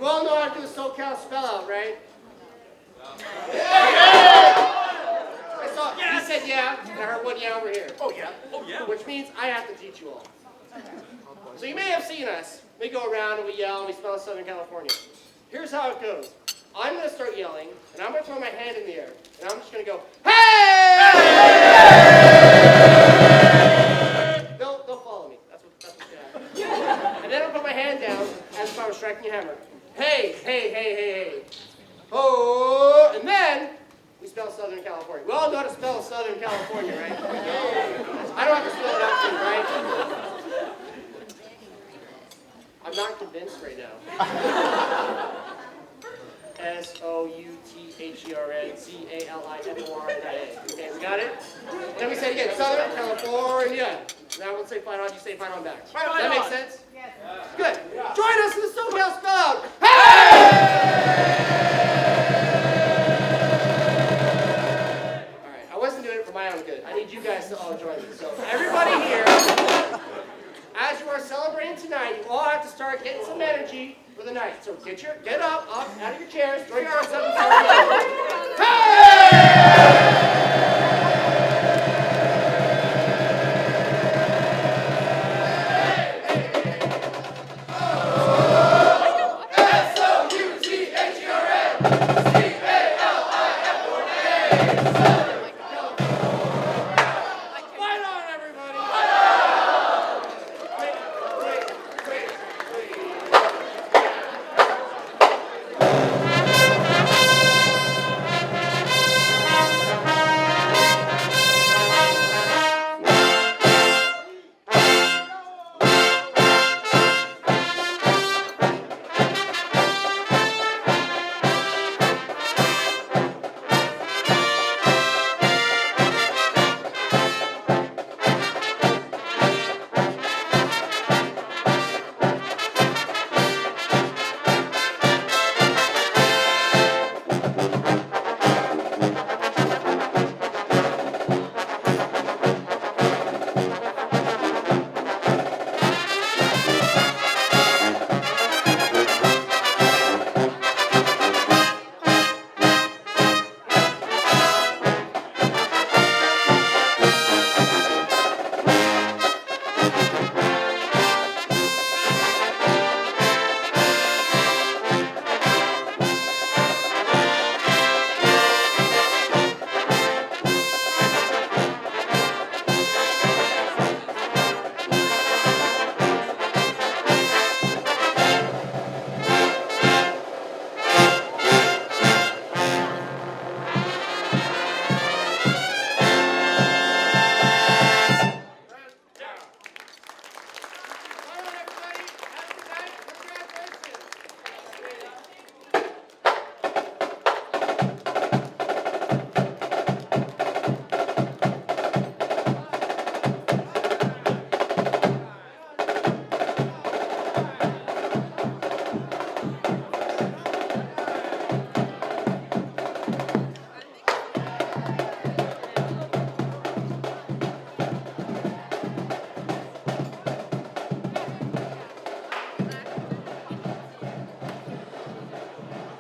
all know how to do the SoCal spell out, right? I saw, he said yeah, and I heard one yeah over here. Oh yeah. Oh yeah. Which means I have to teach you all. So you may have seen us. We go around and we yell and we spell Southern California. Here's how it goes. I'm going to start yelling, and I'm going to throw my hand in the air, and I'm just going to go, hey! They'll follow me. That's what's going to happen. And then I'll put my hand down as if I was striking a hammer. Hey, hey, hey, hey, hey. Oh, and then we spell Southern California. We all know how to spell Southern California, right? I don't have to spell it out to you, right? I'm not convinced right now. SOUTHERNCALIFORNIA. Okay, we got it? And then we say again, Southern California. Now we'll say fine on, you say fine on back. That makes sense? Yes. Good. Join us in the SoCal spell out. Hey! All right, I wasn't doing it for my own good. I need you guys to all join me. So everybody here, as you are celebrating tonight, you all have to start getting some energy for the night. So get up, out of your chairs, throw your arms up and start yelling.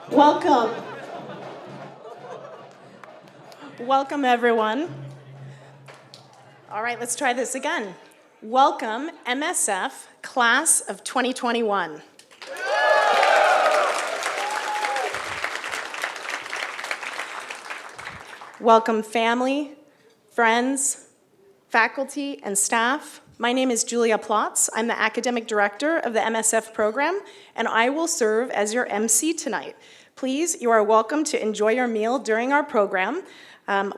Welcome. Welcome, everyone. All right, let's try this again. Welcome, MSF Class of 2021. Welcome, family, friends, faculty, and staff. My name is Julia Plotz. I'm the academic director of the MSF program, and I will serve as your MC tonight. Please, you are welcome to enjoy your meal during our program.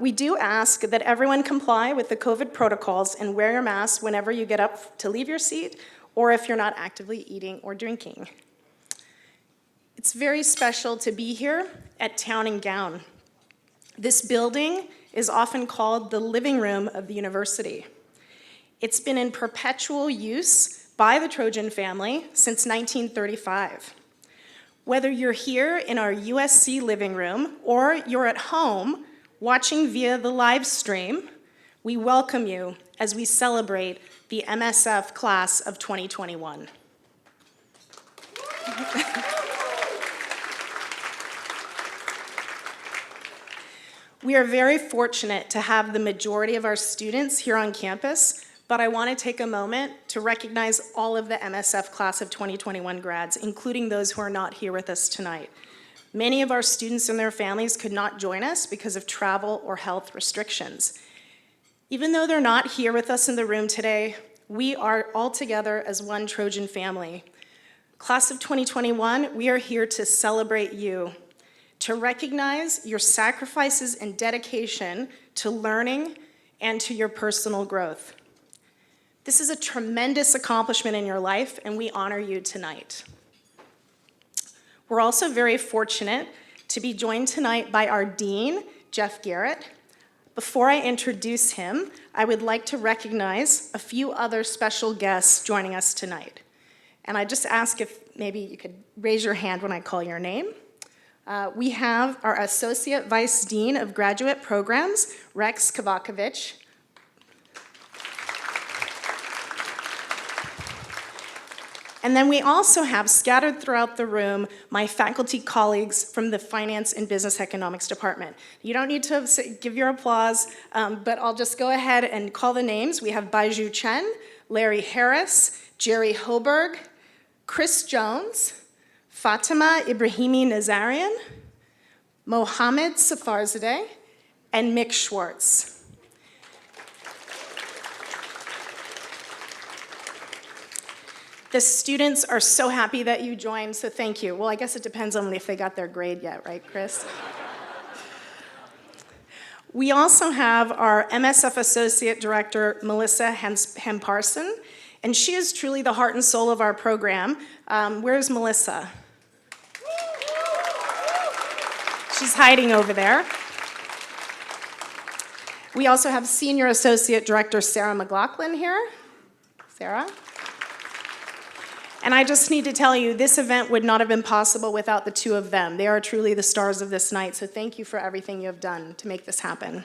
We do ask that everyone comply with the COVID protocols and wear your mask whenever you get up to leave your seat or if you're not actively eating or drinking. It's very special to be here at Town and Gown. This building is often called the living room of the university. It's been in perpetual use by the Trojan family since 1935. Whether you're here in our USC living room or you're at home watching via the live stream, we welcome you as we celebrate the MSF class of 2021. We are very fortunate to have the majority of our students here on campus, but I want to take a moment to recognize all of the MSF class of 2021 grads, including those who are not here with us tonight. Many of our students and their families could not join us because of travel or health restrictions. Even though they're not here with us in the room today, we are all together as one Trojan family. Class of 2021, we are here to celebrate you, to recognize your sacrifices and dedication to learning and to your personal growth. This is a tremendous accomplishment in your life, and we honor you tonight. We're also very fortunate to be joined tonight by our Dean, Jeff Garrett. Before I introduce him, I would like to recognize a few other special guests joining us tonight. And I just ask if maybe you could raise your hand when I call your name. We have our Associate Vice Dean of Graduate Programs, Rex Kavakovich. And then we also have scattered throughout the room my faculty colleagues from the Finance and Business Economics Department. You don't need to give your applause, but I'll just go ahead and call the names. We have Baiju Chen, Larry Harris, Jerry Hoberg, Chris Jones, Fatima Ibrahimi Nazarian, Mohammed Safarzadeh, and Mick Schwartz. The students are so happy that you joined, so thank you. Well, I guess it depends on if they got their grade yet, right, Chris? We also have our MSF Associate Director, Melissa Hemparson, and she is truly the heart and soul of our program. Where's Melissa? She's hiding over there. We also have Senior Associate Director Sarah McLaughlin here. Sarah? And I just need to tell you, this event would not have been possible without the two of them. They are truly the stars of this night, so thank you for everything you have done to make this happen.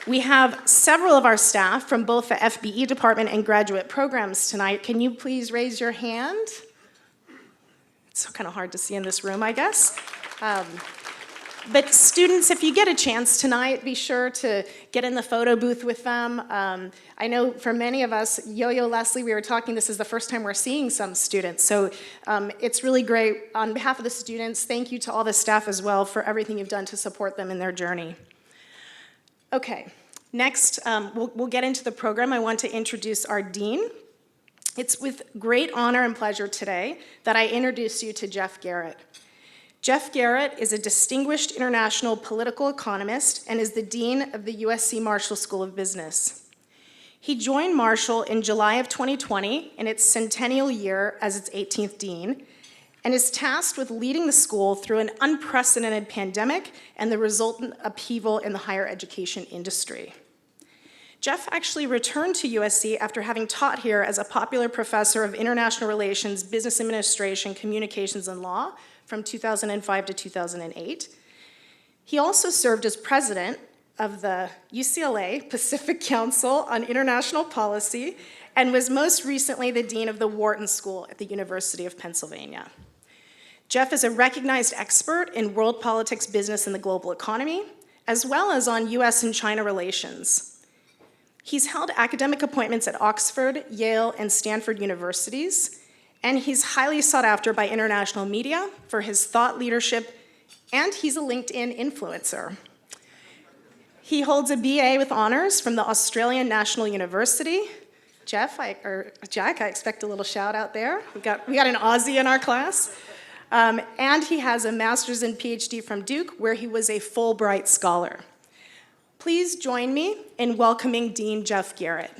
We have several of our staff from both the FBE department and graduate programs tonight. Can you please raise your hand? It's kind of hard to see in this room, I guess. But students, if you get a chance tonight, be sure to get in the photo booth with them. I know for many of us, Yo-Yo, Leslie, we were talking, this is the first time we're seeing some students. So it's really great. On behalf of the students, thank you to all the staff as well for everything you've done to support them in their journey. Okay, next, we'll get into the program. I want to introduce our dean. It's with great honor and pleasure today that I introduce you to Jeff Garrett. Jeff Garrett is a distinguished international political economist and is the dean of the USC Marshall School of Business. He joined Marshall in July of 2020 in its centennial year as its 18th dean, and is tasked with leading the school through an unprecedented pandemic and the resultant upheaval in the higher education industry. Jeff actually returned to USC after having taught here as a popular professor of international relations, business administration, communications, and law from 2005 to 2008. He also served as president of the UCLA Pacific Council on International Policy and was most recently the dean of the Wharton School at the University of Pennsylvania. Jeff is a recognized expert in world politics, business, and the global economy, as well as on US and China relations. He's held academic appointments at Oxford, Yale, and Stanford universities, and he's highly sought after by international media for his thought leadership, and he's a LinkedIn influencer. He holds a BA with honors from the Australian National University. Jack, I expect a little shout out there. We got an Aussie in our class. And he has a master's and PhD from Duke, where he was a Fulbright scholar. Please join me in welcoming Dean Jeff Garrett.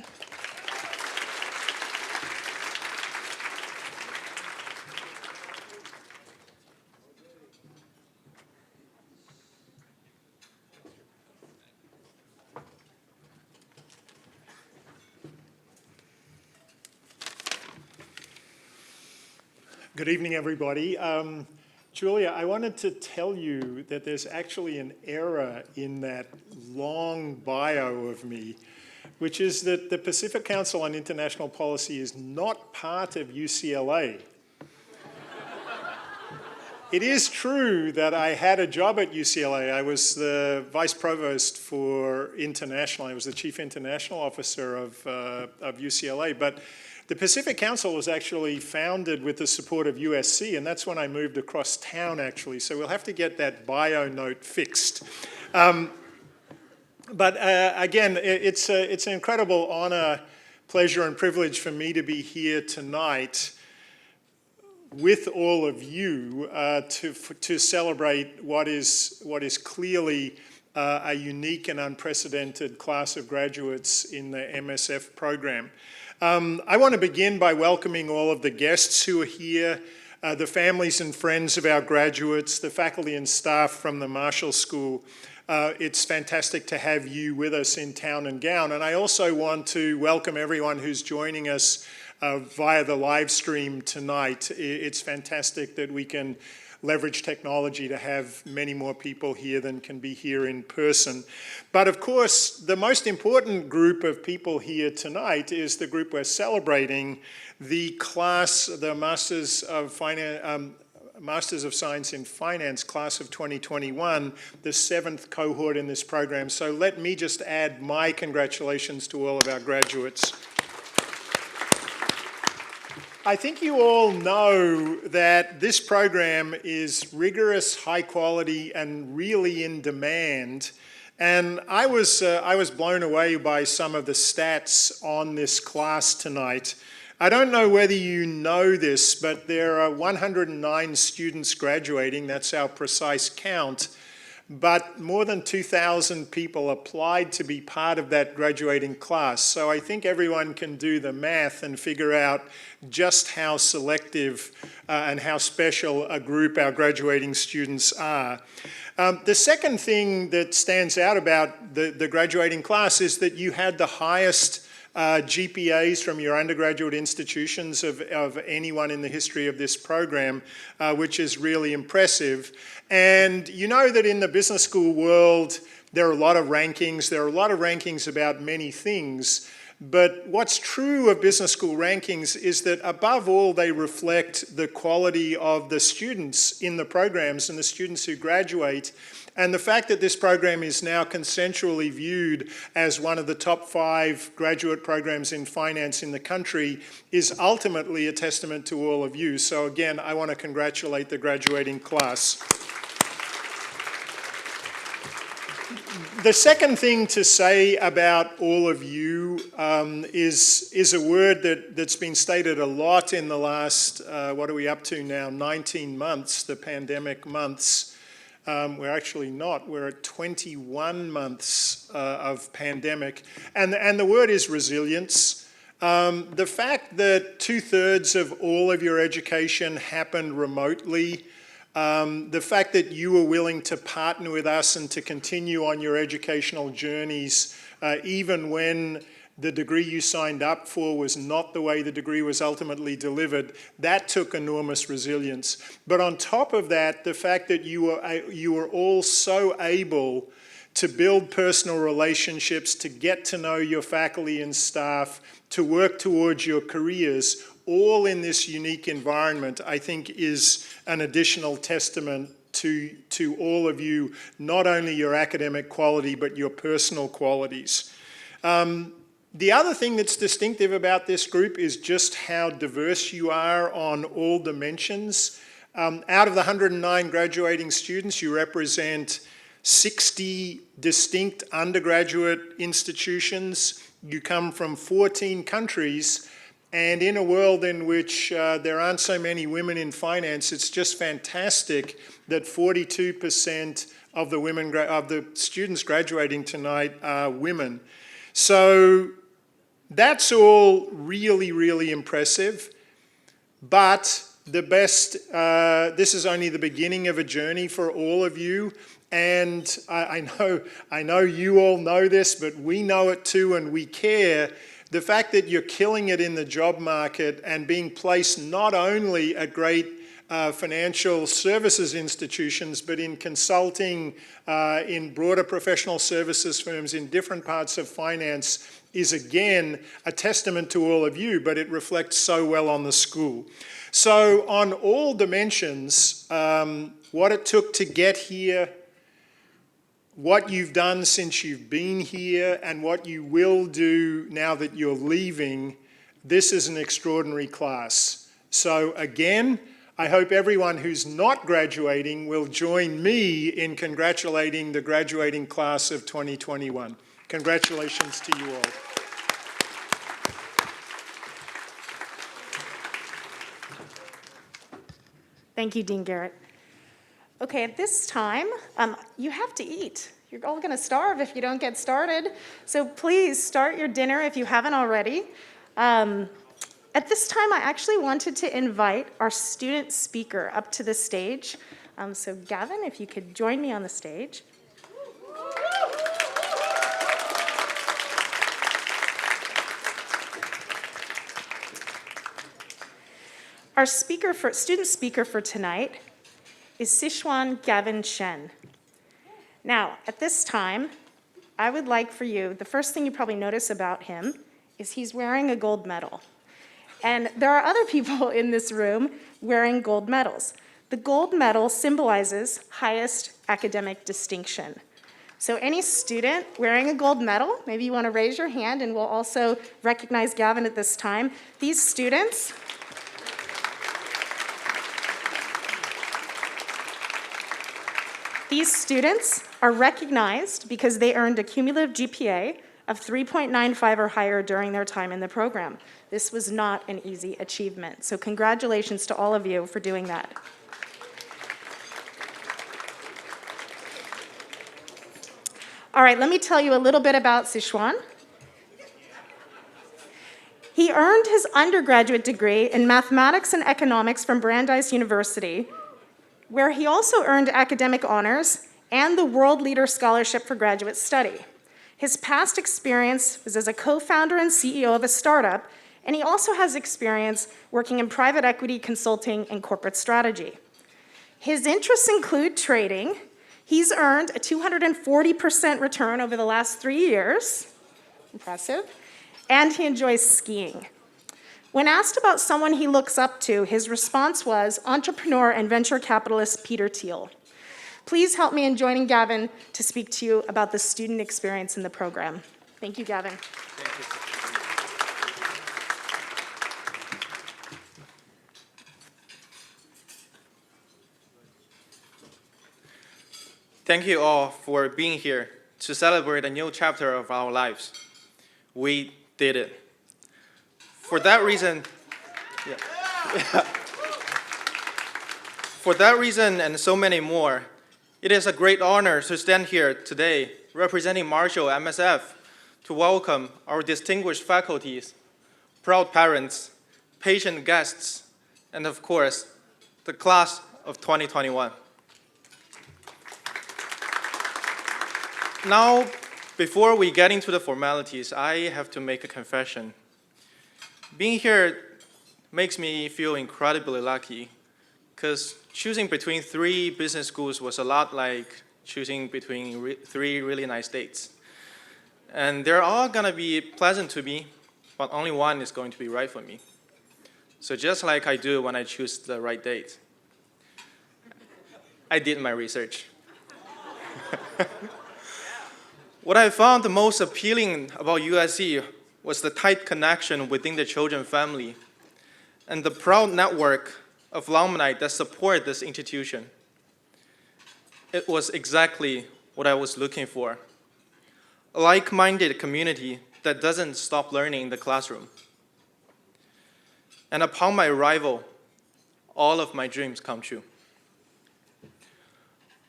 Good evening, everybody. Julia, I wanted to tell you that there's actually an error in that long bio of me, which is that the Pacific Council on International Policy is not part of UCLA. It is true that I had a job at UCLA. I was the vice provost for international. I was the chief international officer of UCLA. But the Pacific Council was actually founded with the support of USC, and that's when I moved across town, actually. So we'll have to get that bio note fixed. But again, it's an incredible honor, pleasure, and privilege for me to be here tonight with all of you to celebrate what is clearly a unique and unprecedented class of graduates in the MSF program. I want to begin by welcoming all of the guests who are here, the families and friends of our graduates, the faculty and staff from the Marshall School. It's fantastic to have you with us in town and gown. And I also want to welcome everyone who's joining us via the live stream tonight. It's fantastic that we can leverage technology to have many more people here than can be here in person. But of course, the most important group of people here tonight is the group we're celebrating, the class, the Masters of Science in Finance class of 2021, the 7th cohort in this program. So let me just add my congratulations to all of our graduates. I think you all know that this program is rigorous, high quality, and really in demand. And I was blown away by some of the stats on this class tonight. I don't know whether you know this, but there are 109 students graduating. That's our precise count. But more than 2,000 people applied to be part of that graduating class. So I think everyone can do the math and figure out just how selective and how special a group our graduating students are. The second thing that stands out about the graduating class is that you had the highest GPAs from your undergraduate institutions of anyone in the history of this program, which is really impressive. And you know that in the business school world, there are a lot of rankings. There are a lot of rankings about many things. But what's true of business school rankings is that above all, they reflect the quality of the students in the programs and the students who graduate. And the fact that this program is now consensually viewed as one of the top 5 graduate programs in finance in the country is ultimately a testament to all of you. So again, I want to congratulate the graduating class. The second thing to say about all of you is a word that's been stated a lot in the last, what are we up to now, 19 months, the pandemic months. We're actually not. We're at 21 months of pandemic. And the word is resilience. The fact that 2/3 of all of your education happened remotely, the fact that you were willing to partner with us and to continue on your educational journeys, even when the degree you signed up for was not the way the degree was ultimately delivered, that took enormous resilience. But on top of that, the fact that you were all so able to build personal relationships, to get to know your faculty and staff, to work towards your careers, all in this unique environment, I think is an additional testament to all of you, not only your academic quality, but your personal qualities. The other thing that's distinctive about this group is just how diverse you are on all dimensions. Out of the 109 graduating students, you represent 60 distinct undergraduate institutions. You come from 14 countries, and in a world in which there aren't so many women in finance, it's just fantastic that 42% of the students graduating tonight are women. So that's all really, really impressive. But the best, this is only the beginning of a journey for all of you. And I know you all know this, but we know it too, and we care. The fact that you're killing it in the job market and being placed not only at great financial services institutions, but in consulting, in broader professional services firms, in different parts of finance, is again a testament to all of you, but it reflects so well on the school. So on all dimensions, what it took to get here, what you've done since you've been here, and what you will do now that you're leaving, this is an extraordinary class. So again, I hope everyone who's not graduating will join me in congratulating the graduating class of 2021. Congratulations to you all. Thank you, Dean Garrett. Okay, at this time, you have to eat. You're all gonna starve if you don't get started. So please start your dinner if you haven't already. At this time, I actually wanted to invite our student speaker up to the stage. So Gavin, if you could join me on the stage. Our student speaker for tonight is Sichuan Gavin Shen. Now, at this time, I would like for you, the first thing you probably notice about him is he's wearing a gold medal. And there are other people in this room wearing gold medals. The gold medal symbolizes highest academic distinction. So any student wearing a gold medal, maybe you want to raise your hand and we'll also recognize Gavin at this time. These students are recognized because they earned a cumulative GPA of 3.95 or higher during their time in the program. This was not an easy achievement, so congratulations to all of you for doing that. All right, let me tell you a little bit about Sichuan. He earned his undergraduate degree in mathematics and economics from Brandeis University, where he also earned academic honors and the World Leader Scholarship for Graduate Study. His past experience was as a co-founder and CEO of a startup, and he also has experience working in private equity consulting and corporate strategy. His interests include trading. He's earned a 240% return over the last 3 years, impressive, and he enjoys skiing. When asked about someone he looks up to, his response was entrepreneur and venture capitalist Peter Thiel. Please help me in joining Gavin to speak to you about the student experience in the program. Thank you, Gavin. Thank you. Thank you all for being here to celebrate a new chapter of our lives. We did it. For that reason, For that reason and so many more, it is a great honor to stand here today representing Marshall MSF to welcome our distinguished faculties, proud parents, patient guests, and of course, the class of 2021. Now, before we get into the formalities, I have to make a confession. Being here makes me feel incredibly lucky, because choosing between 3 business schools was a lot like choosing between 3 really nice dates. And they're all going to be pleasant to me, but only one is going to be right for me. So just like I do when I choose the right date, I did my research. What I found the most appealing about USC was the tight connection within the Children family and the proud network of alumni that support this institution. It was exactly what I was looking for. A like-minded community that doesn't stop learning in the classroom. And upon my arrival, all of my dreams come true.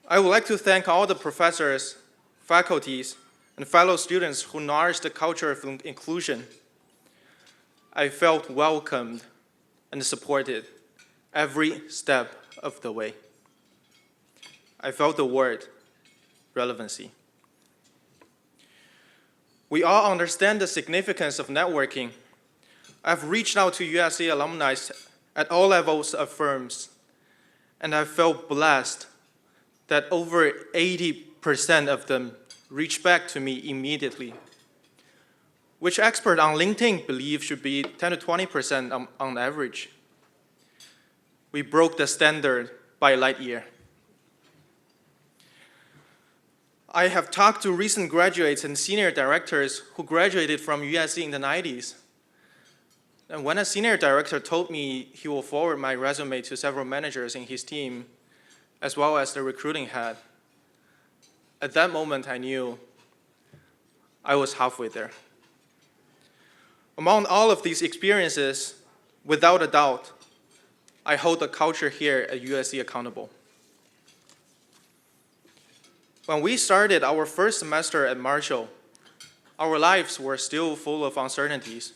I would like to thank all the professors, faculties, and fellow students who nourished the culture of inclusion. I felt welcomed and supported every step of the way. I felt the word relevancy. We all understand the significance of networking. I've reached out to USC alumni at all levels of firms, and I felt blessed that over 80% of them reached back to me immediately. which experts on LinkedIn believe should be 10 to 20% on average. We broke the standard by a light year. I have talked to recent graduates and senior directors who graduated from USC in the 90s. And when a senior director told me he will forward my resume to several managers in his team, as well as the recruiting head, at that moment I knew I was halfway there. Among all of these experiences, without a doubt, I hold the culture here at USC accountable. When we started our first semester at Marshall, our lives were still full of uncertainties.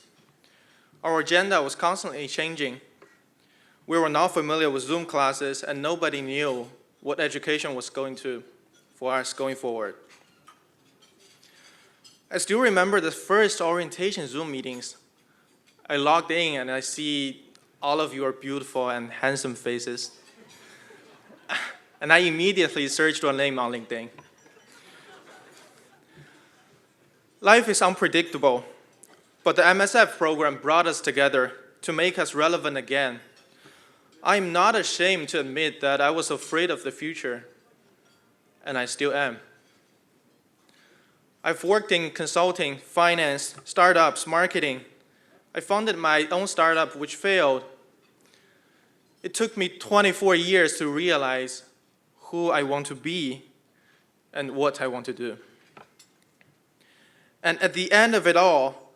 Our agenda was constantly changing. We were not familiar with Zoom classes, and nobody knew what education was going to for us going forward. I still remember the first orientation Zoom meetings. I logged in and I see all of your beautiful and handsome faces. And I immediately searched your name on LinkedIn. Life is unpredictable, but the MSF program brought us together to make us relevant again. I'm not ashamed to admit that I was afraid of the future, and I still am. I've worked in consulting, finance, startups, marketing. I founded my own startup which failed. It took me 24 years to realize who I want to be and what I want to do. And at the end of it all,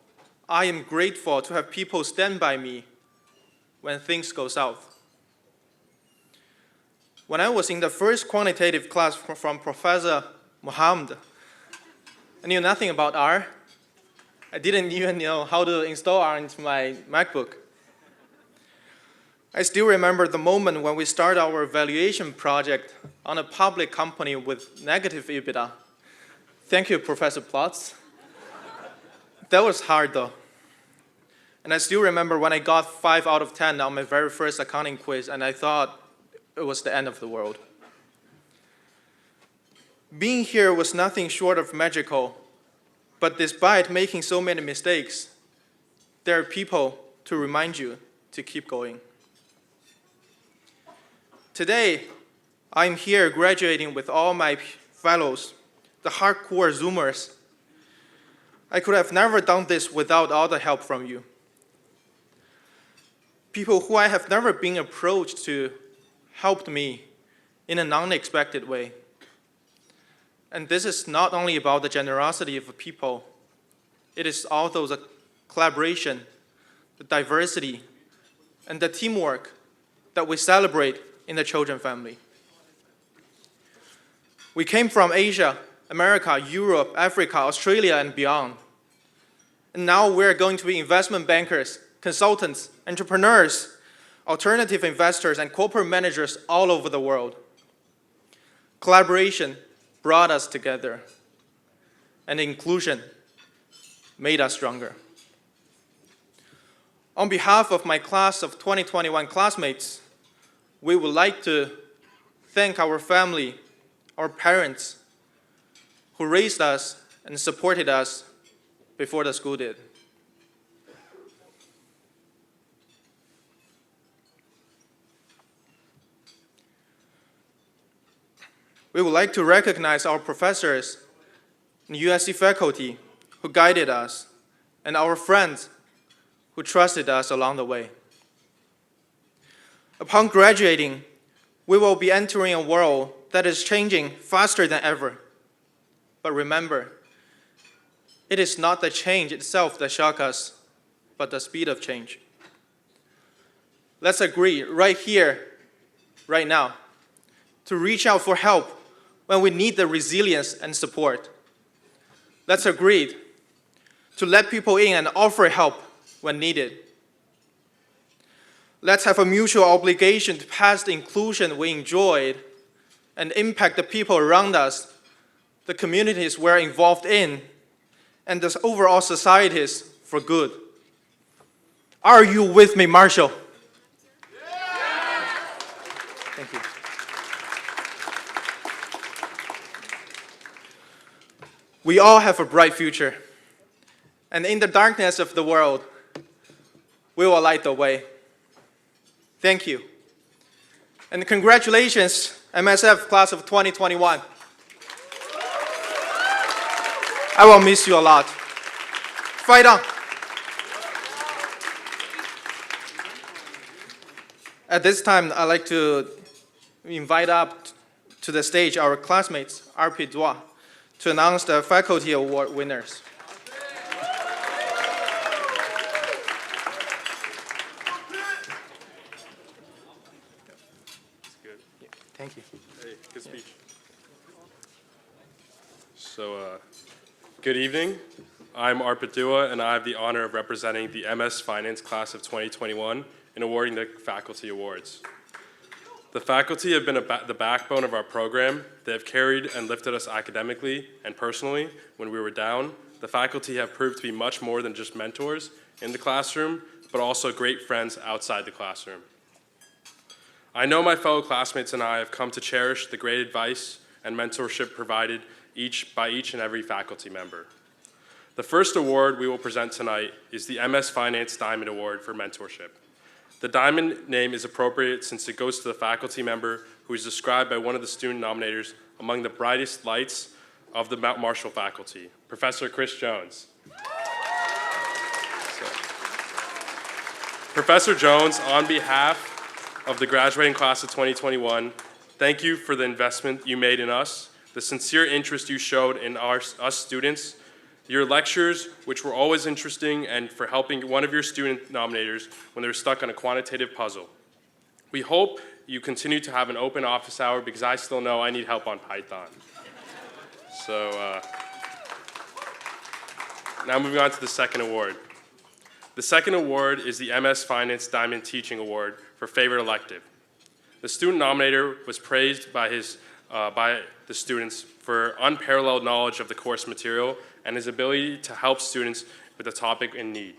I am grateful to have people stand by me when things go south. When I was in the first quantitative class from Professor Mohammed, I knew nothing about R. I didn't even know how to install R into my MacBook. I still remember the moment when we started our evaluation project on a public company with negative EBITDA. Thank you, Professor Plotz. That was hard, though. And I still remember when I got 5 out of 10 on my very first accounting quiz, and I thought it was the end of the world. Being here was nothing short of magical, but despite making so many mistakes, there are people to remind you to keep going. Today, I'm here graduating with all my fellows, the hardcore Zoomers. I could have never done this without all the help from you. People who I have never been approached to helped me in an unexpected way. And this is not only about the generosity of people, it is also the collaboration, the diversity, and the teamwork that we celebrate in the Children family. We came from Asia, America, Europe, Africa, Australia, and beyond. And now we're going to be investment bankers, consultants, entrepreneurs, alternative investors, and corporate managers all over the world. Collaboration brought us together, and inclusion made us stronger. On behalf of my class of 2021 classmates, we would like to thank our family, our parents, who raised us and supported us before the school did. We would like to recognize our professors and USC faculty who guided us, and our friends who trusted us along the way. Upon graduating, we will be entering a world that is changing faster than ever. But remember, it is not the change itself that shocks us, but the speed of change. Let's agree right here, right now, to reach out for help when we need the resilience and support. Let's agree to let people in and offer help when needed. Let's have a mutual obligation to pass the inclusion we enjoyed and impact the people around us, the communities we're involved in, and the overall societies for good. Are you with me, Marshall? Yeah. Thank you. We all have a bright future, and in the darkness of the world, we will light the way. Thank you. And congratulations, MSF class of 2021. I will miss you a lot. Fight on. At this time, I'd like to invite up to the stage our classmates, RP Dua, to announce the faculty award winners. Thank you. Hey, good speech. So, good evening. I'm Arpadua, and I have the honor of representing the MS Finance class of 2021 in awarding the faculty awards. The faculty have been the backbone of our program. They have carried and lifted us academically and personally when we were down. The faculty have proved to be much more than just mentors in the classroom, but also great friends outside the classroom. I know my fellow classmates and I have come to cherish the great advice and mentorship provided by each and every faculty member. The first award we will present tonight is the MS Finance Diamond Award for Mentorship. The diamond name is appropriate since it goes to the faculty member who is described by one of the student nominators among the brightest lights of the Mount Marshall faculty, Professor Chris Jones. Professor Jones, on behalf of the graduating class of 2021, thank you for the investment you made in us, the sincere interest you showed in us students, your lectures, which were always interesting, and for helping one of your student nominators when they were stuck on a quantitative puzzle. We hope you continue to have an open office hour because I still know I need help on Python. So now moving on to the second award. The second award is the MS Finance Diamond Teaching Award for favorite elective. The student nominator was praised by the students for unparalleled knowledge of the course material and his ability to help students with a topic in need.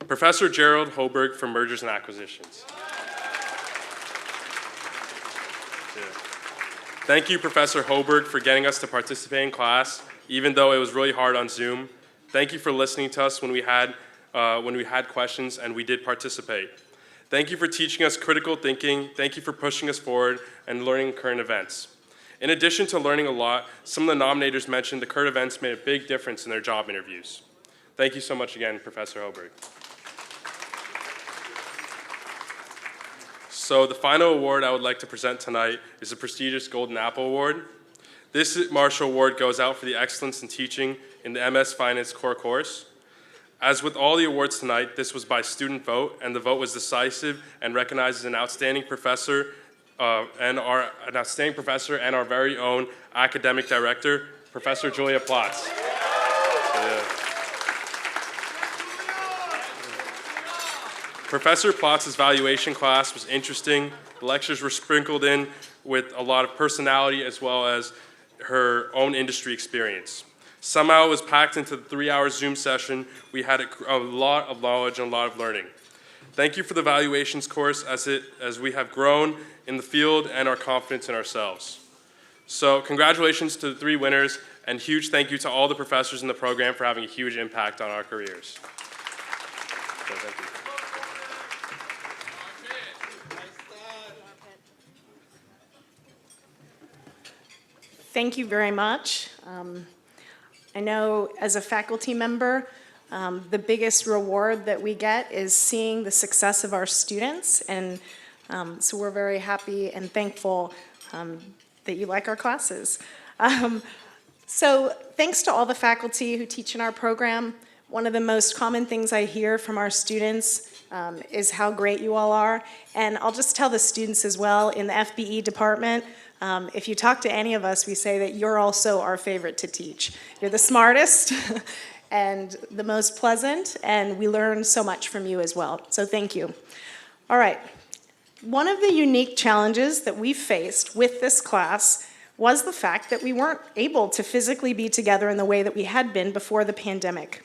Professor Gerald Hoberg from Mergers and Acquisitions. Thank you, Professor Hoberg, for getting us to participate in class, even though it was really hard on Zoom. Thank you for listening to us when we had questions and we did participate. Thank you for teaching us critical thinking. Thank you for pushing us forward and learning current events. In addition to learning a lot, some of the nominators mentioned the current events made a big difference in their job interviews. Thank you so much again, Professor Hoberg. So the final award I would like to present tonight is the prestigious Golden Apple Award. This Marshall Award goes out for the excellence in teaching in the MS Finance core course. As with all the awards tonight, this was by student vote, and the vote was decisive and recognizes an outstanding professor and our very own academic director, Professor Julia Plotz. Professor Plotz's valuation class was interesting. The lectures were sprinkled in with a lot of personality as well as her own industry experience. Somehow it was packed into the 3-hour Zoom session. We had a lot of knowledge and a lot of learning. Thank you for the valuations course as we have grown in the field and our confidence in ourselves. So congratulations to the 3 winners, and huge thank you to all the professors in the program for having a huge impact on our careers. So thank you. Thank you very much. I know as a faculty member, the biggest reward that we get is seeing the success of our students, and so we're very happy and thankful that you like our classes. So thanks to all the faculty who teach in our program. One of the most common things I hear from our students is how great you all are, and I'll just tell the students as well in the FBE department, if you talk to any of us, we say that you're also our favorite to teach. You're the smartest and the most pleasant, and we learn so much from you as well. So thank you. All right. One of the unique challenges that we faced with this class was the fact that we weren't able to physically be together in the way that we had been before the pandemic.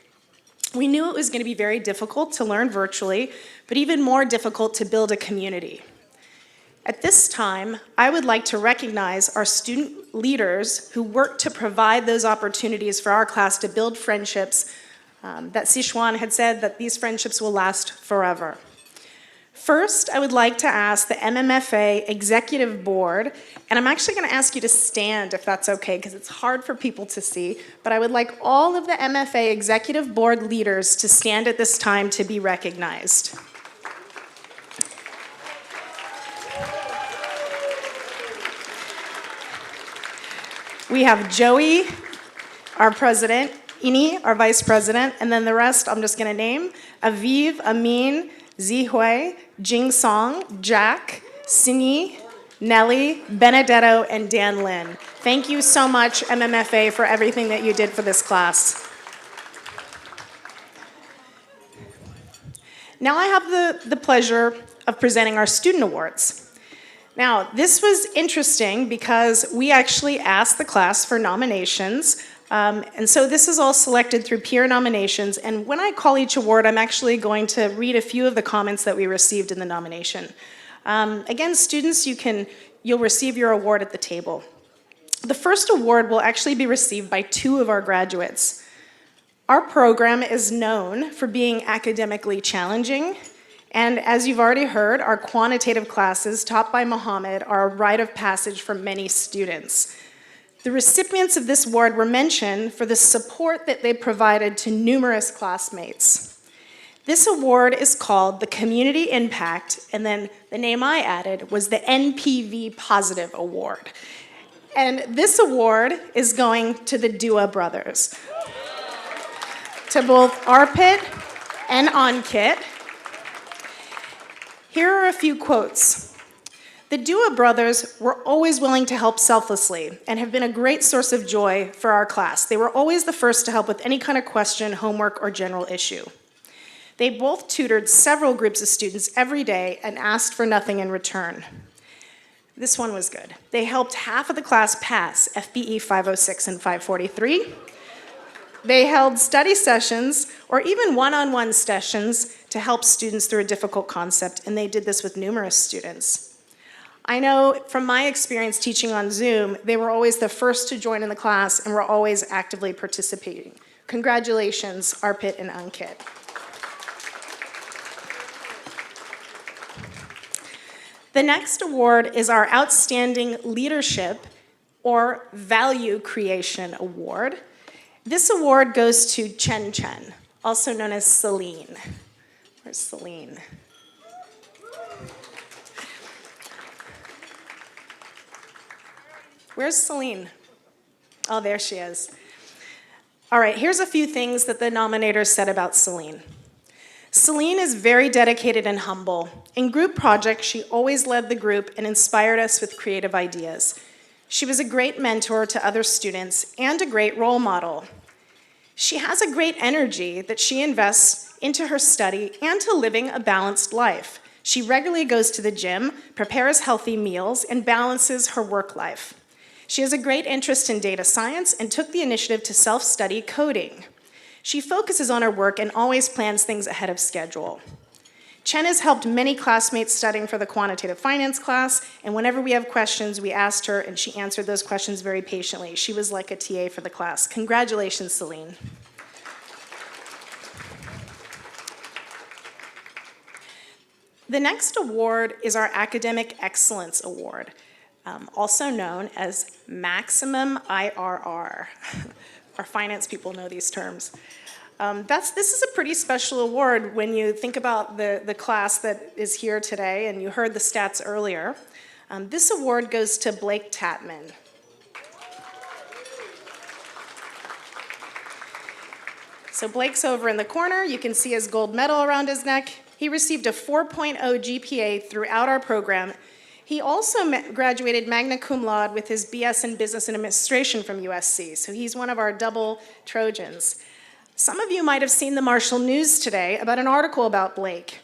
We knew it was going to be very difficult to learn virtually, but even more difficult to build a community. At this time, I would like to recognize our student leaders who worked to provide those opportunities for our class to build friendships that Sichuan had said that these friendships will last forever. First, I would like to ask the MMFA Executive Board, and I'm actually going to ask you to stand if that's okay, because it's hard for people to see, but I would like all of the MFA Executive Board leaders to stand at this time to be recognized. We have Joey, our president, Ini, our vice president, and then the rest I'm just going to name: Aviv, Amin, Zihui, Jing Song, Jack, Sini, Nelly, Benedetto, and Dan Lin. Thank you so much, MMFA, for everything that you did for this class. Now I have the pleasure of presenting our student awards. Now, this was interesting because we actually asked the class for nominations, and so this is all selected through peer nominations, and when I call each award, I'm actually going to read a few of the comments that we received in the nomination. Again, students, you'll receive your award at the table. The first award will actually be received by 2 of our graduates. Our program is known for being academically challenging, and as you've already heard, our quantitative classes taught by Mohammed are a rite of passage for many students. The recipients of this award were mentioned for the support that they provided to numerous classmates. This award is called the Community Impact, and then the name I added was the NPV Positive Award. And this award is going to the Dua brothers, to both Arpit and Ankit. Here are a few quotes. The Dua brothers were always willing to help selflessly and have been a great source of joy for our class. They were always the first to help with any kind of question, homework, or general issue. They both tutored several groups of students every day and asked for nothing in return. This one was good. They helped half of the class pass FBE 506 and 543. They held study sessions or even one-on-one sessions to help students through a difficult concept, and they did this with numerous students. I know from my experience teaching on Zoom, they were always the first to join in the class and were always actively participating. Congratulations, Arpit and Ankit. The next award is our Outstanding Leadership or Value Creation Award. This award goes to Chen Chen, also known as Celine. Where's Celine? Where's Celine? Oh, there she is. All right, here's a few things that the nominators said about Celine. Celine is very dedicated and humble. In group projects, she always led the group and inspired us with creative ideas. She was a great mentor to other students and a great role model. She has a great energy that she invests into her study and to living a balanced life. She regularly goes to the gym, prepares healthy meals, and balances her work life. She has a great interest in data science and took the initiative to self-study coding. She focuses on her work and always plans things ahead of schedule. Chen has helped many classmates studying for the quantitative finance class, and whenever we have questions, we asked her, and she answered those questions very patiently. She was like a TA for the class. Congratulations, Celine. The next award is our Academic Excellence Award, also known as Maximum IRR. Our finance people know these terms. This is a pretty special award when you think about the class that is here today, and you heard the stats earlier. This award goes to Blake Tatman. So Blake's over in the corner. You can see his gold medal around his neck. He received a 4.0 GPA throughout our program. He also graduated magna cum laude with his BS in Business and Administration from USC, so he's one of our double Trojans. Some of you might have seen the Marshall News today about an article about Blake.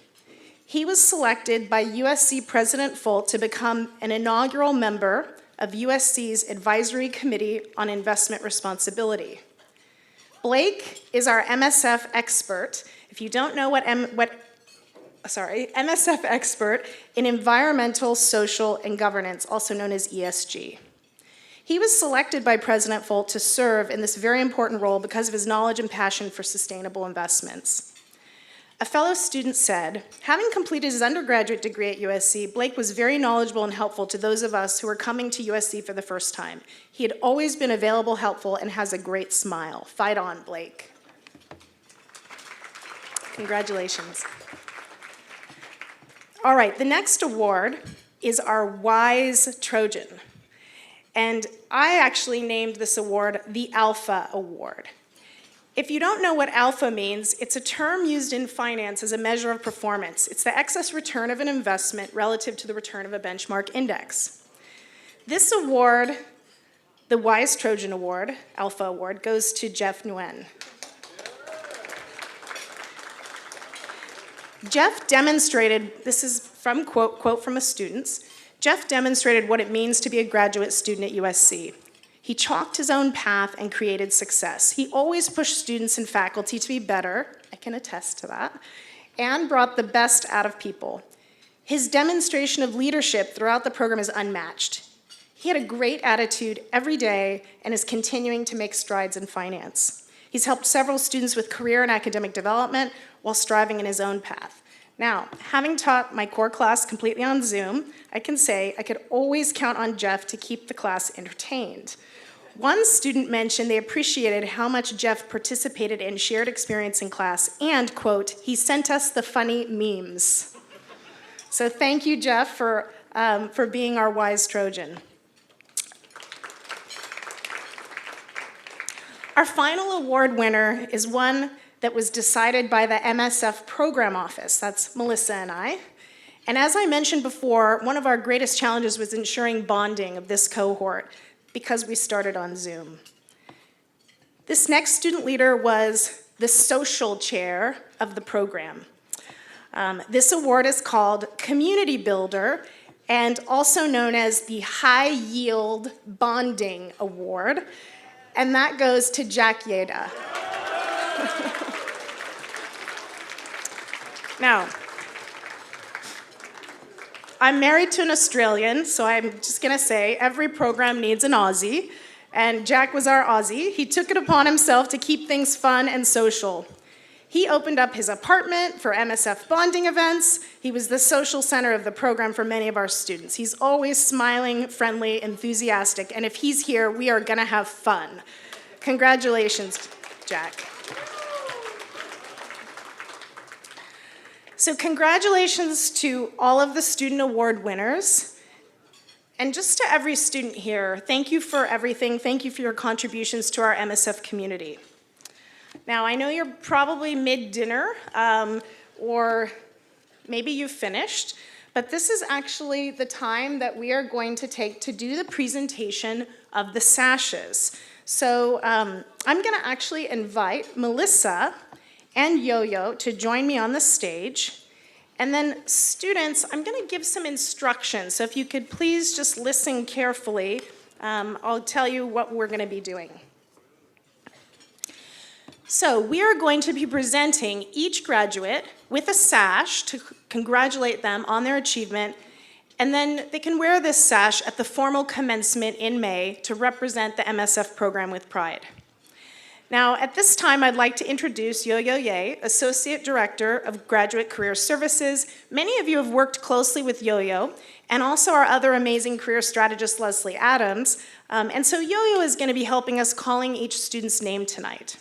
He was selected by USC President Folt to become an inaugural member of USC's Advisory Committee on Investment Responsibility. Blake is our MSF expert. If you don't know MSF expert in environmental, social, and governance, also known as ESG. He was selected by President Folt to serve in this very important role because of his knowledge and passion for sustainable investments. A fellow student said, having completed his undergraduate degree at USC, Blake was very knowledgeable and helpful to those of us who were coming to USC for the first time. He had always been available, helpful, and has a great smile. Fight on, Blake. Congratulations. All right, the next award is our Wise Trojan. And I actually named this award the Alpha Award. If you don't know what alpha means, it's a term used in finance as a measure of performance. It's the excess return of an investment relative to the return of a benchmark index. This award, the Wise Trojan Award, Alpha Award, goes to Jeff Nguyen. Jeff demonstrated, this is from quote from a student, Jeff demonstrated what it means to be a graduate student at USC. He chalked his own path and created success. He always pushed students and faculty to be better, I can attest to that, and brought the best out of people. His demonstration of leadership throughout the program is unmatched. He had a great attitude every day and is continuing to make strides in finance. He's helped several students with career and academic development while striving in his own path. Now, having taught my core class completely on Zoom, I can say I could always count on Jeff to keep the class entertained. One student mentioned they appreciated how much Jeff participated in shared experience in class and, quote, he sent us the funny memes. So thank you, Jeff, for being our Wise Trojan. Our final award winner is one that was decided by the MSF Program Office. That's Melissa and I. And as I mentioned before, one of our greatest challenges was ensuring bonding of this cohort because we started on Zoom. This next student leader was the social chair of the program. This award is called Community Builder and also known as the High Yield Bonding Award. And that goes to Jack Yeda. Now, I'm married to an Australian, so I'm just gonna say every program needs an Aussie, and Jack was our Aussie. He took it upon himself to keep things fun and social. He opened up his apartment for MSF bonding events. He was the social center of the program for many of our students. He's always smiling, friendly, enthusiastic, and if he's here, we are gonna have fun. Congratulations, Jack. So congratulations to all of the student award winners. And just to every student here, thank you for everything. Thank you for your contributions to our MSF community. Now, I know you're probably mid-dinner, or maybe you've finished, but this is actually the time that we are going to take to do the presentation of the sashes. So I'm gonna actually invite Melissa and Yo-Yo to join me on the stage. And then students, I'm gonna give some instructions. So if you could please just listen carefully, I'll tell you what we're gonna be doing. So we are going to be presenting each graduate with a sash to congratulate them on their achievement, and then they can wear this sash at the formal commencement in May to represent the MSF program with pride. Now, at this time, I'd like to introduce Yo-Yo Ye, Associate Director of Graduate Career Services. Many of you have worked closely with Yo-Yo, and also our other amazing career strategist, Leslie Adams. And so Yo-Yo is going to be helping us calling each student's name tonight.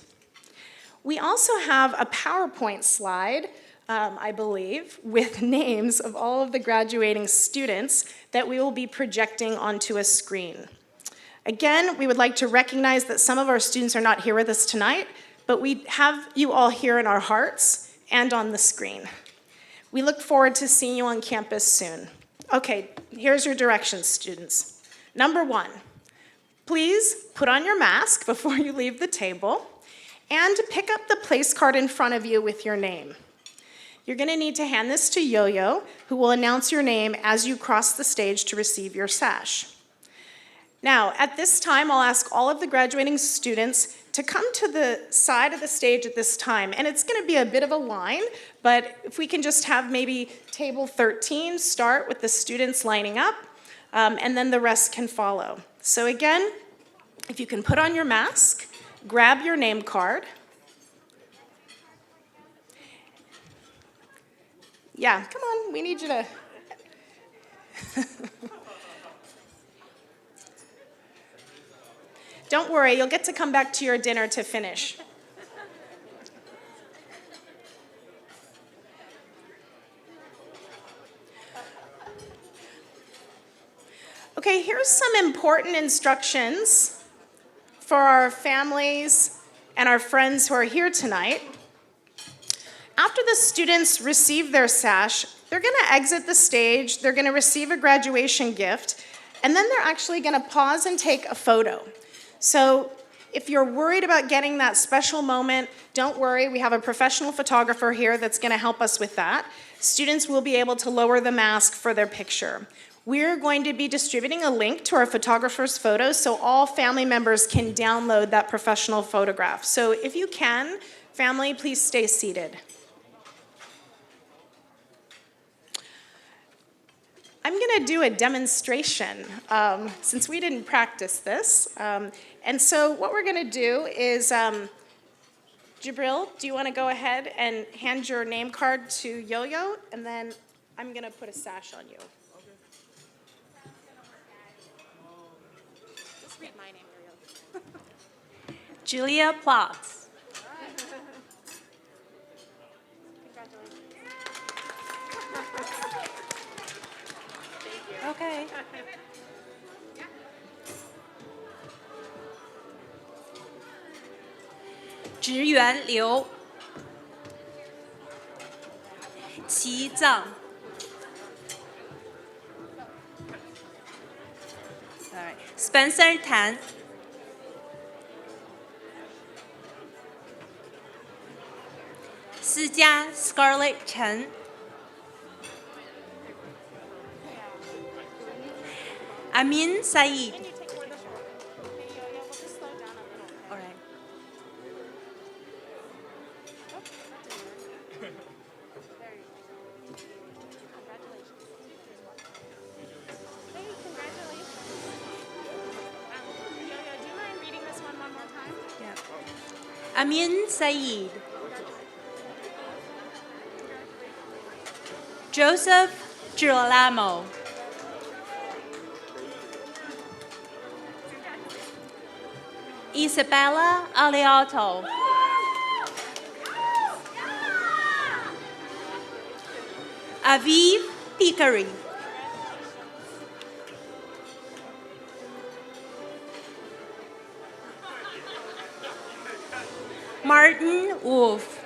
We also have a PowerPoint slide, I believe, with names of all of the graduating students that we will be projecting onto a screen. Again, we would like to recognize that some of our students are not here with us tonight, but we have you all here in our hearts and on the screen. We look forward to seeing you on campus soon. Okay, here's your directions, students. Number 1, please put on your mask before you leave the table and pick up the place card in front of you with your name. You're gonna need to hand this to Yo-Yo, who will announce your name as you cross the stage to receive your sash. Now, at this time, I'll ask all of the graduating students to come to the side of the stage at this time. And it's gonna be a bit of a line, but if we can just have maybe table 13 start with the students lining up. and then the rest can follow. So again, if you can put on your mask, grab your name card. Yeah, come on, we need you to. Don't worry, you'll get to come back to your dinner to finish. Okay, here's some important instructions for our families and our friends who are here tonight. After the students receive their sash, they're going to exit the stage, they're going to receive a graduation gift, and then they're actually going to pause and take a photo. So if you're worried about getting that special moment, don't worry, we have a professional photographer here that's going to help us with that. Students will be able to lower the mask for their picture. We're going to be distributing a link to our photographer's photos so all family members can download that professional photograph. So if you can, family, please stay seated. I'm going to do a demonstration since we didn't practice this. And so what we're going to do is, Jibril, do you want to go ahead and hand your name card to Yo-Yo? And then I'm going to put a sash on you. Just read my name, Yo-Yo. Julia Plotz. Okay. 职员刘，齐藏。Alright. Spencer Tan.思佳 Scarlett Chen. Amin Saeed. All right. Yeah. Amin Saeed. Joseph Girolamo. Isabella Aliato. Aviv Pikari. Martin Wolf.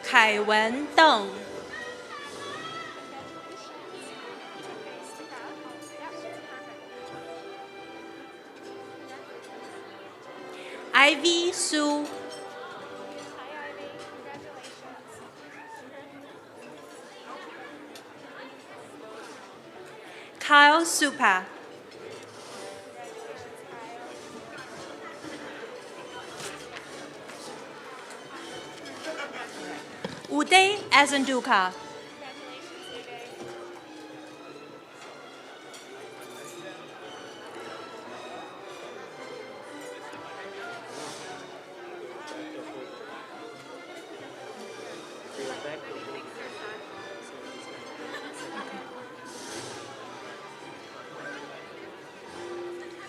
Kai Wen Deng. Ivy Sue. Kyle Supa. Uday Azanduka.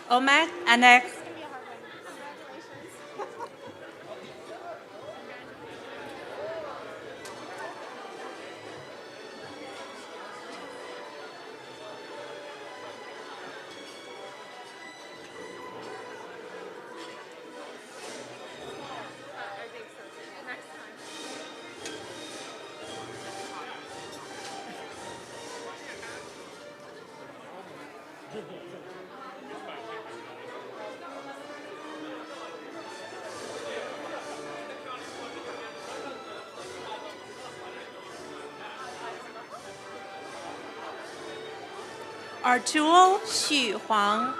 Omek Anek. Arturo Xu Huang.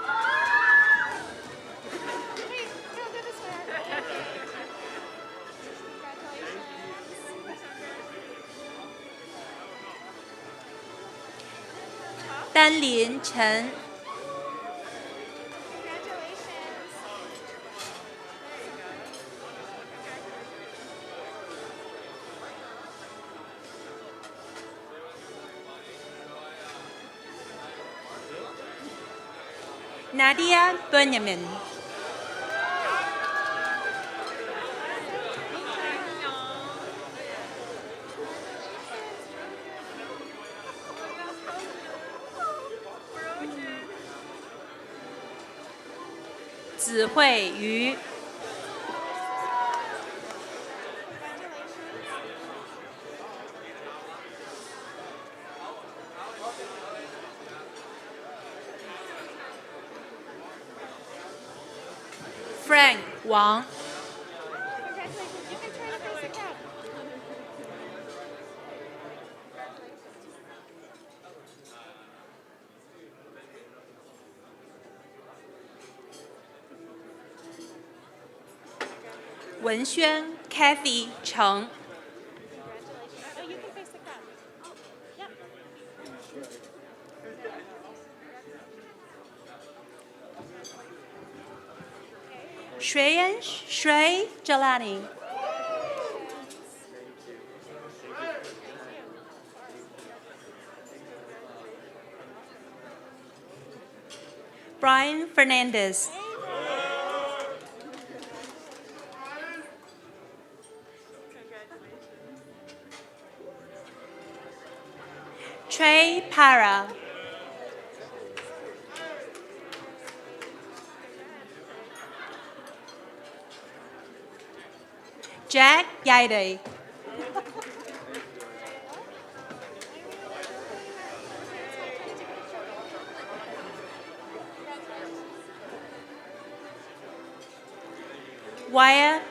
丹林陈、Nadia Benjamin、子慧瑜、Frank 王、文轩 Kathy 程、Shreyan Shrey Jelani、Brian Fernandez、Trey Para、Jack Yaide、Wyatt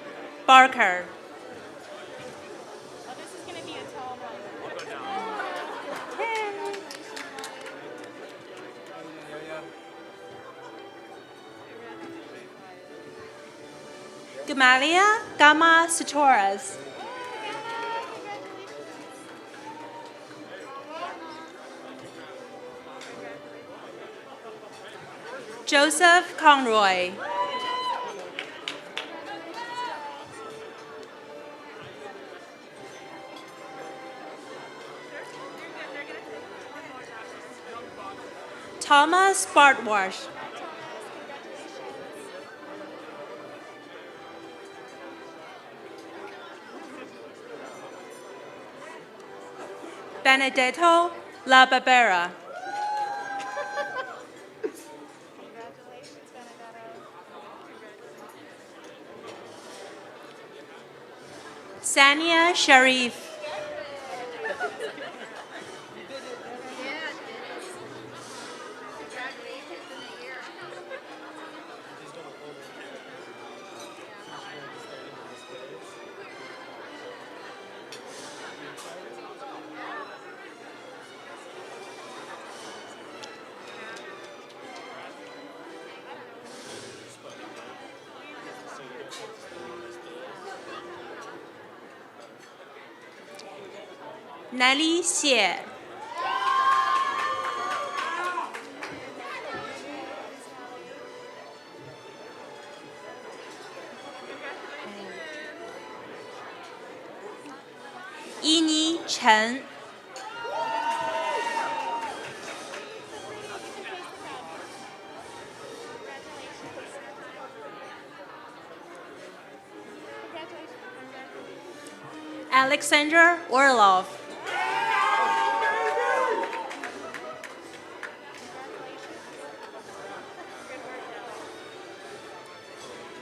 Barker、Gamalia Gama Satoras、Joseph Conroy、Thomas Bartwash、Benedetto La Barbera、Sania Sharif、Nelly Xie、伊妮陈、Alexander Orlov、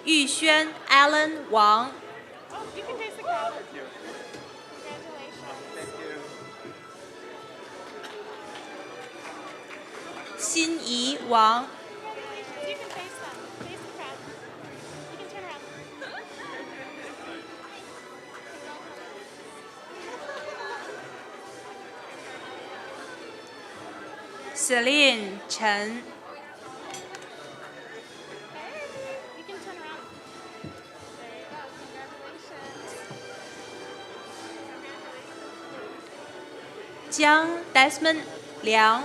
玉轩 Alan 王、辛怡王、Celine 陈、江 Desmond 梁、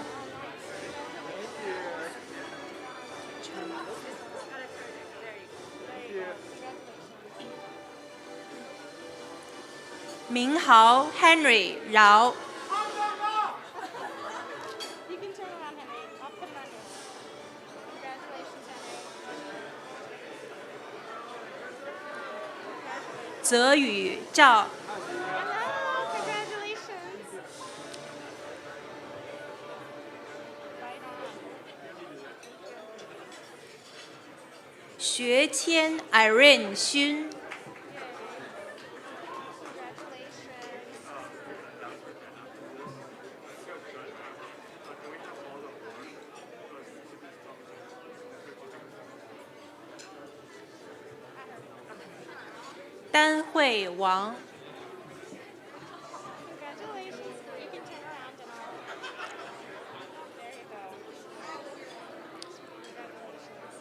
明豪 Henry 饶， You can turn around, Henry. I'll put it on you. Congratulations, Henry. 泽宇赵， Hello, congratulations. Right on. 学谦 Irene 勋， Congratulations. 丹慧王， Congratulations. You can turn around and I'll. There you go. Congratulations.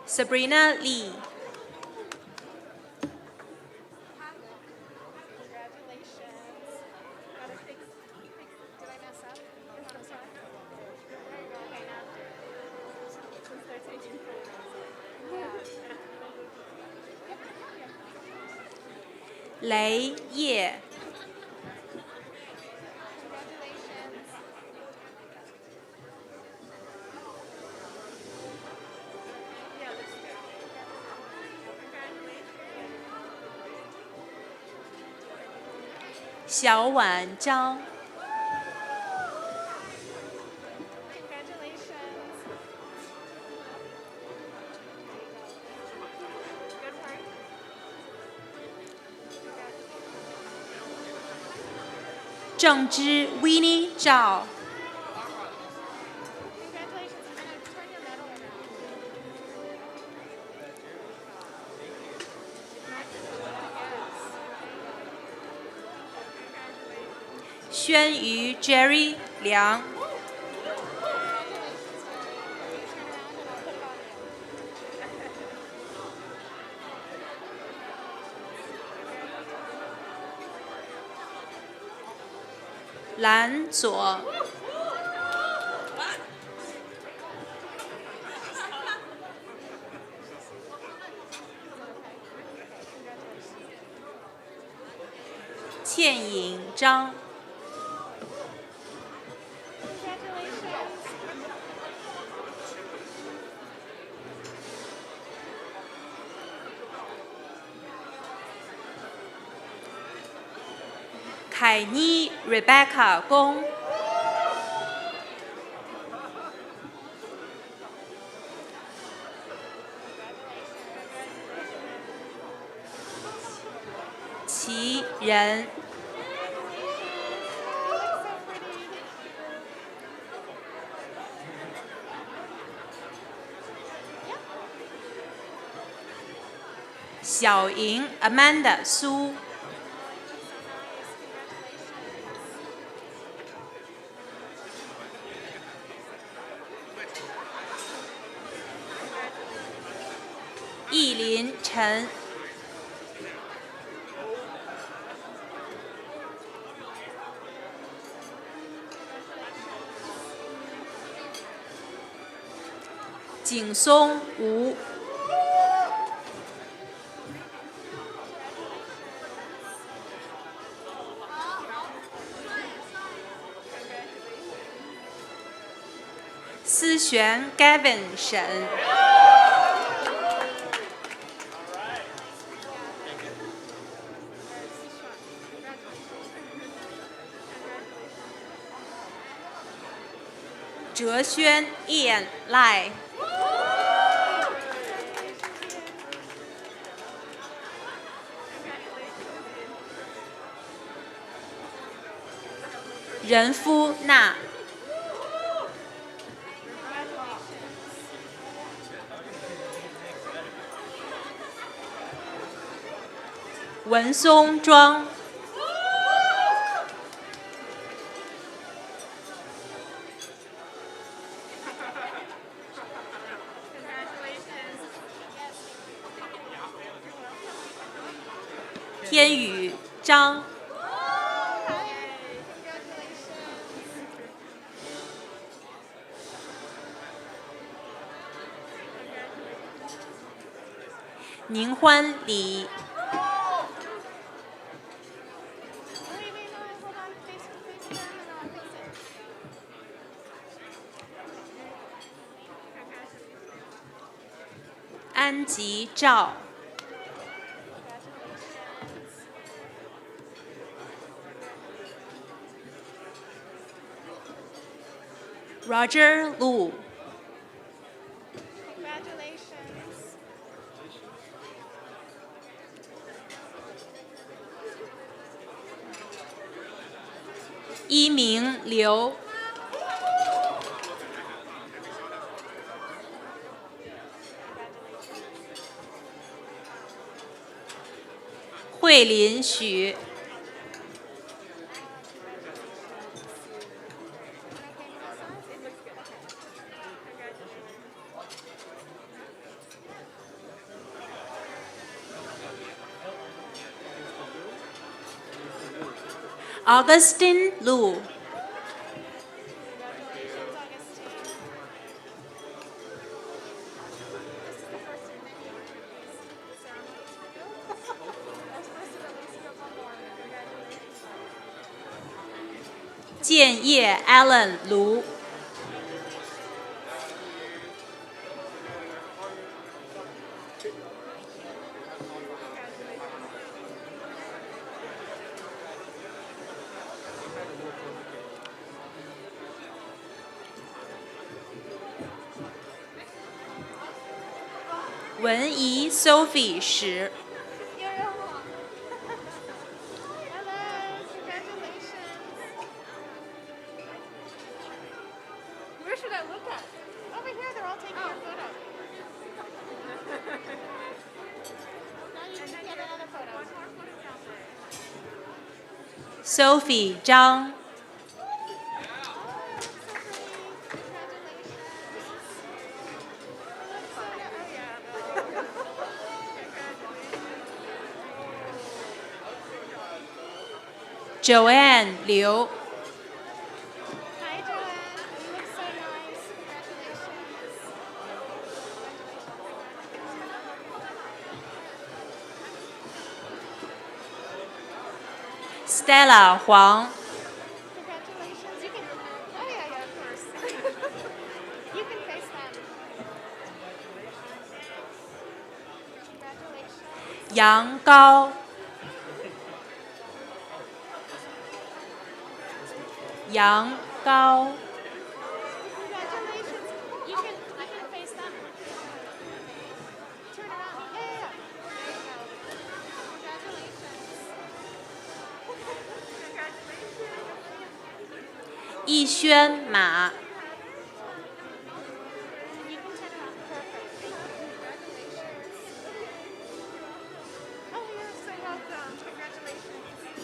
Sabrina Lee， Congratulations. Gotta fix. Did I mess up? I'm sorry. There you go. Okay, now. Since they're taking photos. Yeah. 雷叶， Congratulations. 小婉章， Congratulations. Good work. 郑之 Winnie 赵， Congratulations. I'm gonna turn your medal around. Yes. 轩瑜 Jerry 梁， 蓝左， 倩颖张， Congratulations. 凯妮 Rebecca 龚， 齐仁， 小莹 Amanda 苏， 艺林陈， 景松吴， 思璇 Gavin 沈， 哲轩 Ian 赖， 任夫娜， 文松庄， 天宇张， 宁欢李，吉照。Roger Lu. Congratulations. 一鸣刘。慧林许。Augustine Lu. Augustine. 建业 Allen 卢。文怡 Sophie 史。Where should I look at? Over here, they're all taking your photo. Now you can get another photo. Sophie 张。Joanne 刘。Hi, Joanne. You look so nice. Congratulations. Stella 黄。Congratulations. You can. Oh yeah, of course. You can face them. Congratulations. 杨高。杨高。Congratulations. You can face them. Turn around. Yeah. There you go. Congratulations. 逸轩马。You can turn around. Perfect. Congratulations. Oh, you're so welcome. Congratulations.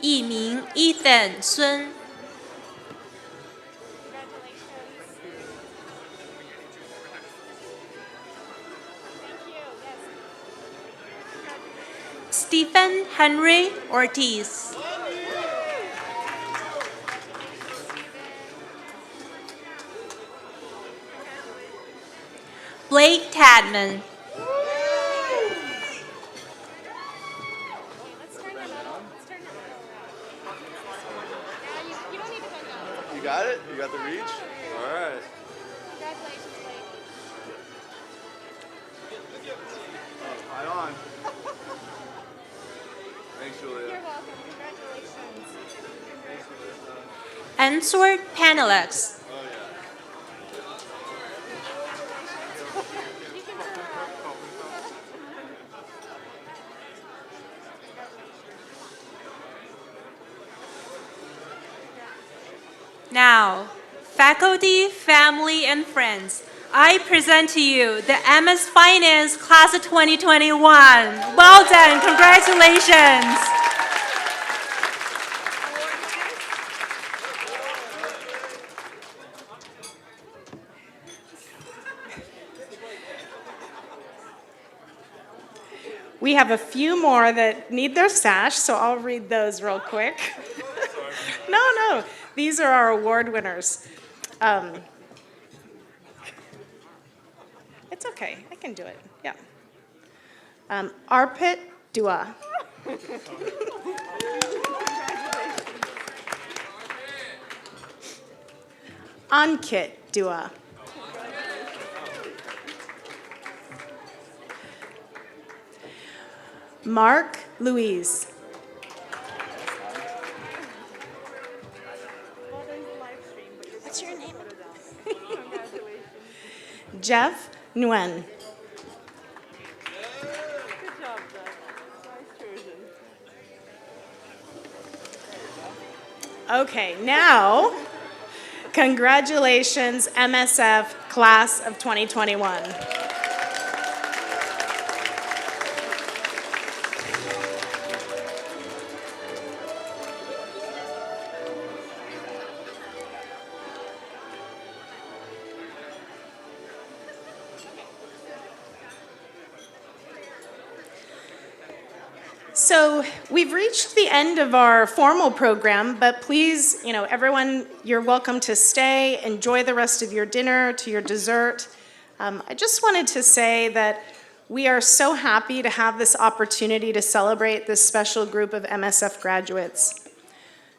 艺名 Ethan 孙。Congratulations. Thank you. Yes. Stephen Henry Ortiz. Blake Tadman. Let's turn the middle. Let's turn the middle around. Yeah, you don't need to bend down. You got it? You got the reach? All right. Congratulations, Blake. Right on. Thanks, Julia. You're welcome. Congratulations. Answer Panelix. Oh, yeah. You can turn around. Now, faculty, family, and friends, I present to you the MS Finance Class of 2021. Well done, congratulations. We have a few more that need their sash, so I'll read those real quick. No. These are our award winners. It's okay. I can do it. Yeah. Arpit Dua. Ankit Dua. Mark Louise. What's your name? Jeff Nguyen. Okay, now, congratulations, MSF Class of 2021. So we've reached the end of our formal program, but please, everyone, you're welcome to stay, enjoy the rest of your dinner, to your dessert. I just wanted to say that we are so happy to have this opportunity to celebrate this special group of MSF graduates.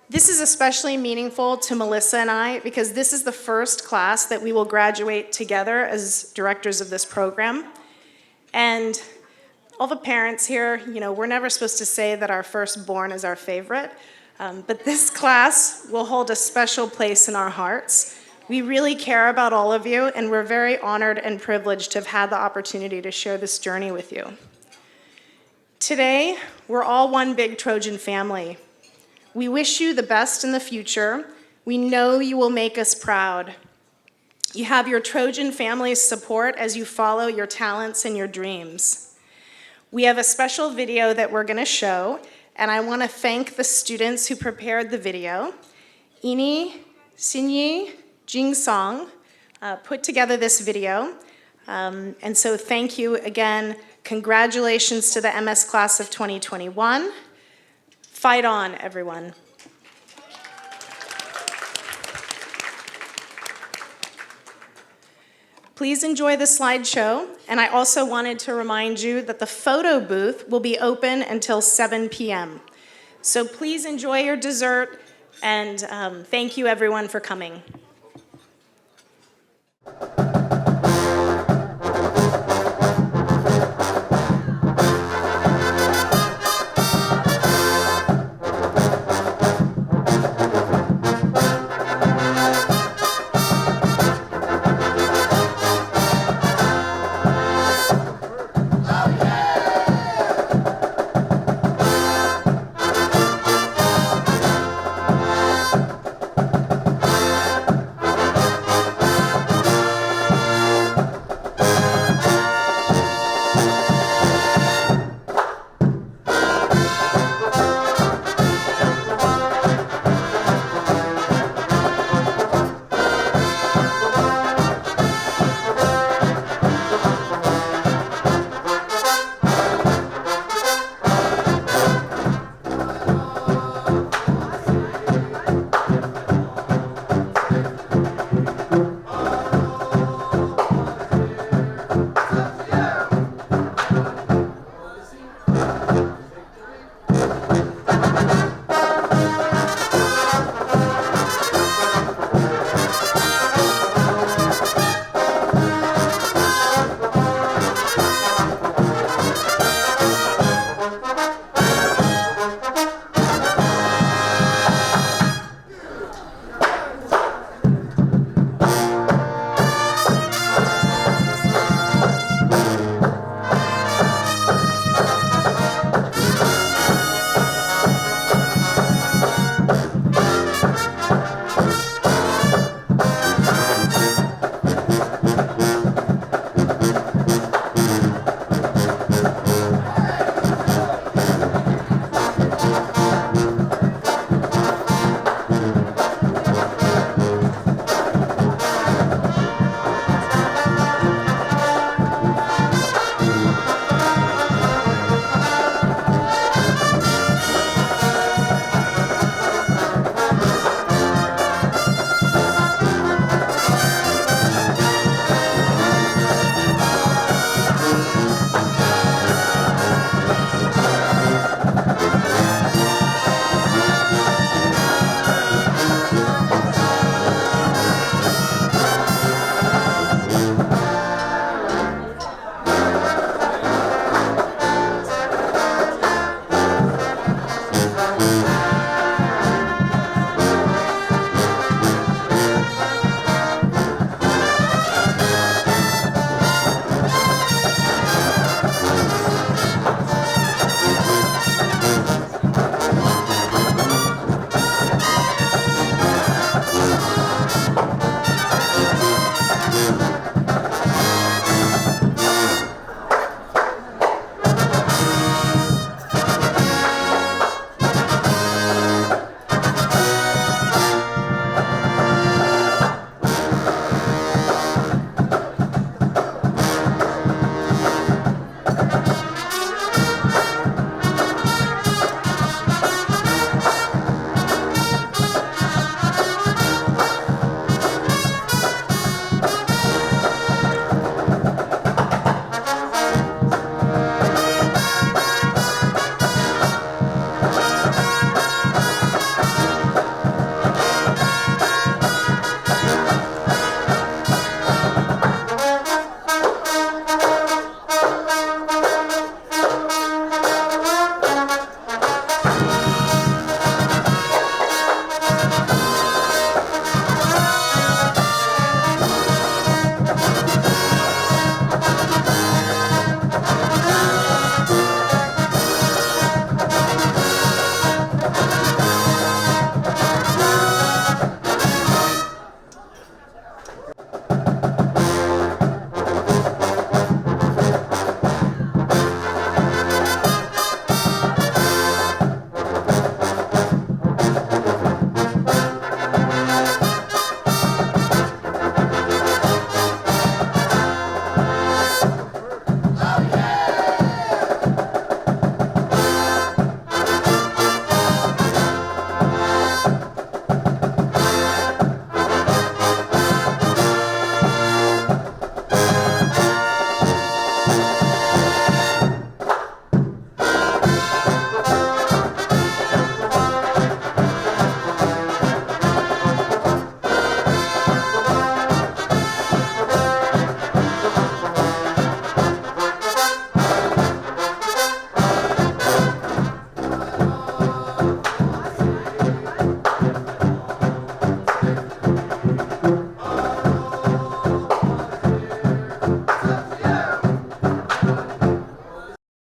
This is especially meaningful to Melissa and I because this is the first class that we will graduate together as directors of this program. And all the parents here, we're never supposed to say that our firstborn is our favorite, but this class will hold a special place in our hearts. We really care about all of you, and we're very honored and privileged to have had the opportunity to share this journey with you. Today, we're all one big Trojan family. We wish you the best in the future. We know you will make us proud. You have your Trojan family's support as you follow your talents and your dreams. We have a special video that we're going to show, and I want to thank the students who prepared the video. Ini, Sinyi, Jing Song put together this video, and so thank you again. Congratulations to the MS Class of 2021. Fight on, everyone. Please enjoy the slideshow, and I also wanted to remind you that the photo booth will be open until 7 p.m. So please enjoy your dessert, and thank you everyone for coming.